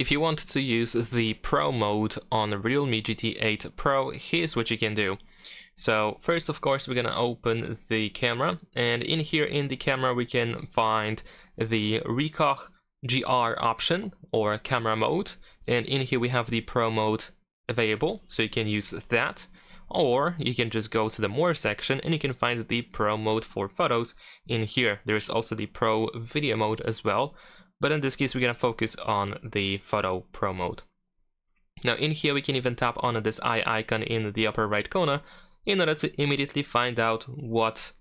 if you want to use the Pro mode on Realme GT 8 Pro, here's what you can do. So first, of course, we're gonna open the camera, and in here in the camera we can find the Recoch GR option or camera mode, and in here we have the Pro mode available, so you can use that. Or you can just go to the More section and you can find the Pro mode for photos in here. There's also the Pro video mode as well, but in this case we're gonna focus on the Photo Pro mode. Now in here we can even tap on this eye icon in the upper right corner in order to immediately find out what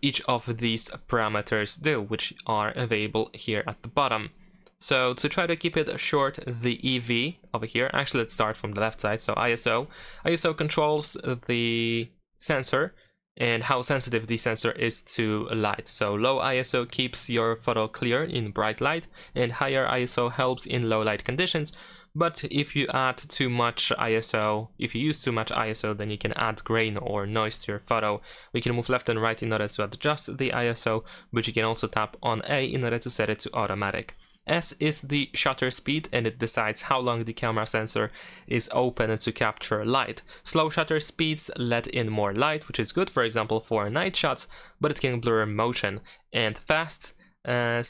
each of these parameters do, which are available here at the bottom. So to try to keep it short, the EV over here, actually let's start from the left side, so ISO. ISO controls the sensor and how sensitive the sensor is to light. So low ISO keeps your photo clear in bright light, and higher ISO helps in low light conditions. But if you add too much ISO, if you use too much ISO, then you can add grain or noise to your photo. We can move left and right in order to adjust the ISO, but you can also tap on A in order to set it to automatic. S is the shutter speed, and it decides how long the camera sensor is open to capture light. Slow shutter speeds let in more light, which is good, for example, for night shots, but it can blur motion. And fast shutter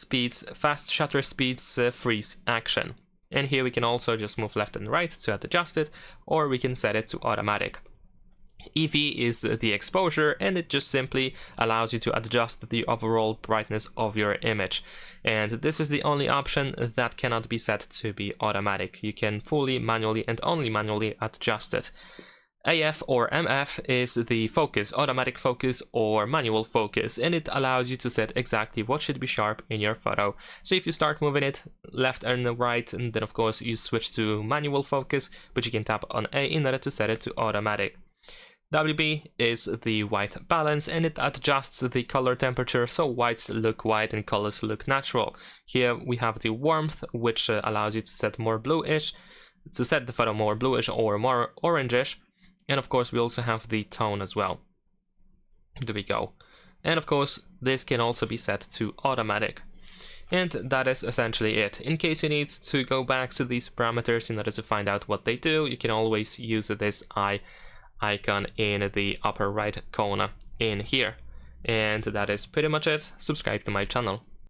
speeds freeze action. And here we can also just move left and right to adjust it, or we can set it to automatic. EV is the exposure, and it just simply allows you to adjust the overall brightness of your image. And this is the only option that cannot be set to be automatic. You can fully manually and only manually adjust it. AF or MF is the focus, automatic focus or manual focus, and it allows you to set exactly what should be sharp in your photo. So if you start moving it left and right, and then of course you switch to manual focus, but you can tap on A in order to set it to automatic. WB is the white balance, and it adjusts the color temperature so whites look white and colors look natural. Here we have the warmth, which allows you to set more bluish, to set the photo more bluish or more orangish. And of course we also have the tone as well. There we go. And of course this can also be set to automatic. And that is essentially it. In case you need to go back to these parameters in order to find out what they do, you can always use this eye icon in the upper right corner in here. And that is pretty much it. Subscribe to my channel.